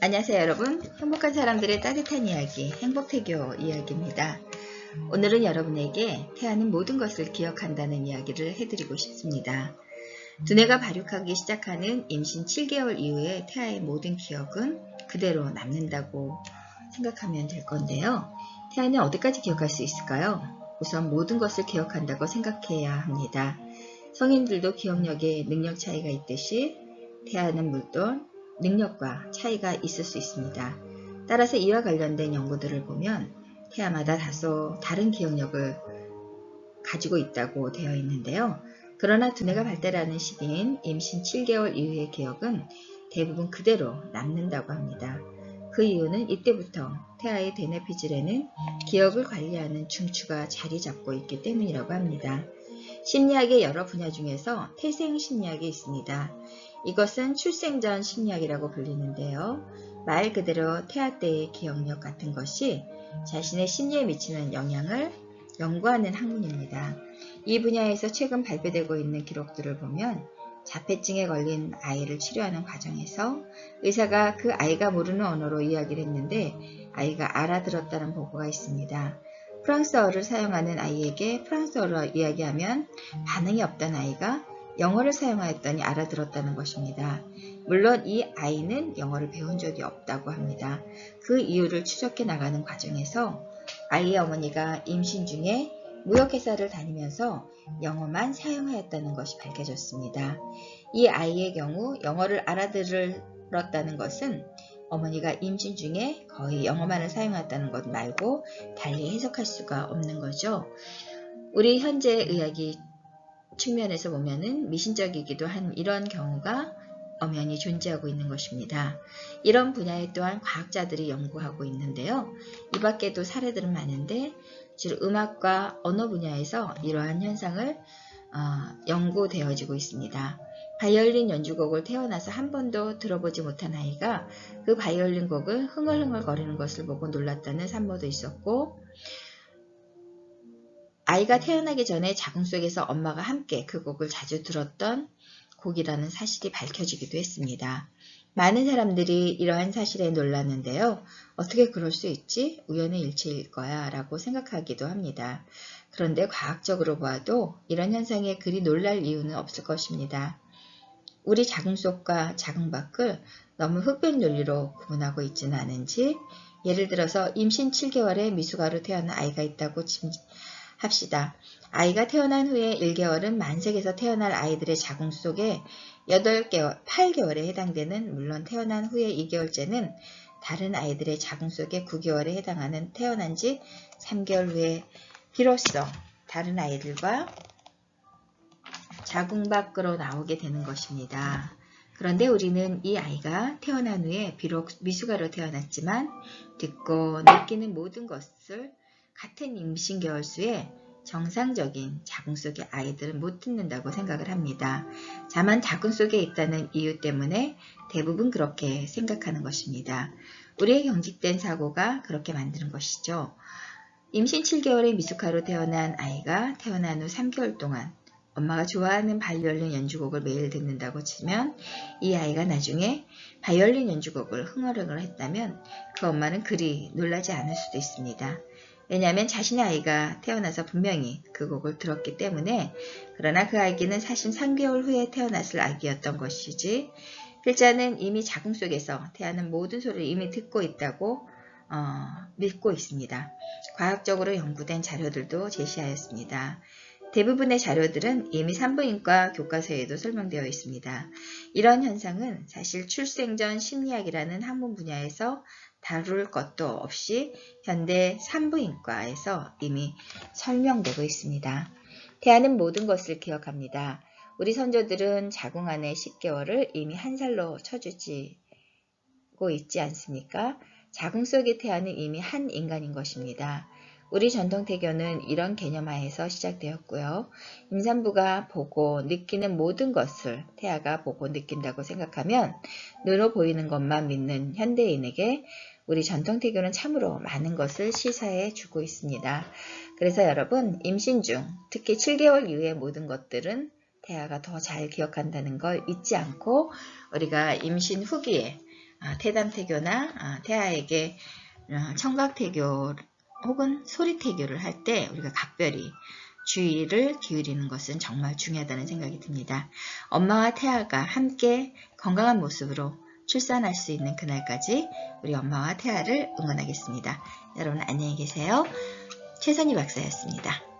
안녕하세요 여러분. 행복한 사람들의 따뜻한 이야기, 행복태교 이야기입니다. 오늘은 여러분에게 태아는 모든 것을 기억한다는 이야기를 해드리고 싶습니다. 두뇌가 발육하기 시작하는 임신 7개월 이후에 태아의 모든 기억은 그대로 남는다고 생각하면 될 건데요. 태아는 어디까지 기억할 수 있을까요? 우선 모든 것을 기억한다고 생각해야 합니다. 성인들도 기억력에 능력 차이가 있듯이 태아는 물론 능력과 차이가 있을 수 있습니다. 따라서 이와 관련된 연구들을 보면 태아마다 다소 다른 기억력을 가지고 있다고 되어 있는데요. 그러나 두뇌가 발달하는 시기인 임신 7개월 이후의 기억은 대부분 그대로 남는다고 합니다. 그 이유는 이때부터 태아의 대뇌피질에는 기억을 관리하는 중추가 자리 잡고 있기 때문이라고 합니다. 심리학의 여러 분야 중에서 태생심리학이 있습니다. 이것은 출생 전 심리학이라고 불리는데요. 말 그대로 태아 때의 기억력 같은 것이 자신의 심리에 미치는 영향을 연구하는 학문입니다. 이 분야에서 최근 발표되고 있는 기록들을 보면 자폐증에 걸린 아이를 치료하는 과정에서 의사가 그 아이가 모르는 언어로 이야기를 했는데 아이가 알아들었다는 보고가 있습니다. 프랑스어를 사용하는 아이에게 프랑스어로 이야기하면 반응이 없던 아이가 영어를 사용하였더니 알아들었다는 것입니다. 물론 이 아이는 영어를 배운 적이 없다고 합니다. 그 이유를 추적해 나가는 과정에서 아이의 어머니가 임신 중에 무역회사를 다니면서 영어만 사용하였다는 것이 밝혀졌습니다. 이 아이의 경우 영어를 알아들었다는 것은 어머니가 임신 중에 거의 영어만을 사용했다는 것 말고 달리 해석할 수가 없는 거죠. 우리 현재 의학이 측면에서 보면은 미신적이기도 한 이런 경우가 엄연히 존재하고 있는 것입니다. 이런 분야에 또한 과학자들이 연구하고 있는데요. 이 밖에도 사례들은 많은데 주로 음악과 언어 분야에서 이러한 현상을 연구되어지고 있습니다. 바이올린 연주곡을 태어나서 한 번도 들어보지 못한 아이가 그 바이올린 곡을 흥얼흥얼 거리는 것을 보고 놀랐다는 산모도 있었고, 아이가 태어나기 전에 자궁 속에서 엄마가 함께 그 곡을 자주 들었던 곡이라는 사실이 밝혀지기도 했습니다. 많은 사람들이 이러한 사실에 놀랐는데요. 어떻게 그럴 수 있지? 우연의 일치일 거야 라고 생각하기도 합니다. 그런데 과학적으로 봐도 이런 현상에 그리 놀랄 이유는 없을 것입니다. 우리 자궁 속과 자궁 밖을 너무 흑백 논리로 구분하고 있지는 않은지, 예를 들어서 임신 7개월에 미숙아로 태어난 아이가 있다고 합시다. 아이가 태어난 후에 1개월은 만색에서 태어날 아이들의 자궁 속에 8개월에 해당되는, 물론 태어난 후에 2개월째는 다른 아이들의 자궁 속에 9개월에 해당하는 태어난 지 3개월 후에 비로소 다른 아이들과 자궁 밖으로 나오게 되는 것입니다. 그런데 우리는 이 아이가 태어난 후에 비록 미숙아로 태어났지만 듣고 느끼는 모든 것을 같은 임신 개월수에 정상적인 자궁 속의 아이들은 못 듣는다고 생각을 합니다. 다만 자궁 속에 있다는 이유 때문에 대부분 그렇게 생각하는 것입니다. 우리의 경직된 사고가 그렇게 만드는 것이죠. 임신 7개월에 미숙아로 태어난 아이가 태어난 후 3개월 동안 엄마가 좋아하는 바이올린 연주곡을 매일 듣는다고 치면 이 아이가 나중에 바이올린 연주곡을 흥얼흥얼 했다면 그 엄마는 그리 놀라지 않을 수도 있습니다. 왜냐하면 자신의 아이가 태어나서 분명히 그 곡을 들었기 때문에. 그러나 그 아기는 사실 3개월 후에 태어났을 아기였던 것이지 필자는 이미 자궁 속에서 태아는 모든 소리를 이미 듣고 있다고 믿고 있습니다. 과학적으로 연구된 자료들도 제시하였습니다. 대부분의 자료들은 이미 산부인과 교과서에도 설명되어 있습니다. 이런 현상은 사실 출생 전 심리학이라는 학문 분야에서 다룰 것도 없이 현대 산부인과에서 이미 설명되고 있습니다. 태아는 모든 것을 기억합니다. 우리 선조들은 자궁 안에 10개월을 이미 한 살로 쳐주고 있지 않습니까? 자궁 속의 태아는 이미 한 인간인 것입니다. 우리 전통태교는 이런 개념하에서 시작되었고요. 임산부가 보고 느끼는 모든 것을 태아가 보고 느낀다고 생각하면 눈으로 보이는 것만 믿는 현대인에게 우리 전통태교는 참으로 많은 것을 시사해 주고 있습니다. 그래서 여러분, 임신 중 특히 7개월 이후의 모든 것들은 태아가 더 잘 기억한다는 걸 잊지 않고 우리가 임신 후기에 태담태교나 태아에게 청각태교 혹은 소리태교를 할 때 우리가 각별히 주의를 기울이는 것은 정말 중요하다는 생각이 듭니다. 엄마와 태아가 함께 건강한 모습으로 출산할 수 있는 그날까지 우리 엄마와 태아를 응원하겠습니다. 여러분 안녕히 계세요. 최선희 박사였습니다.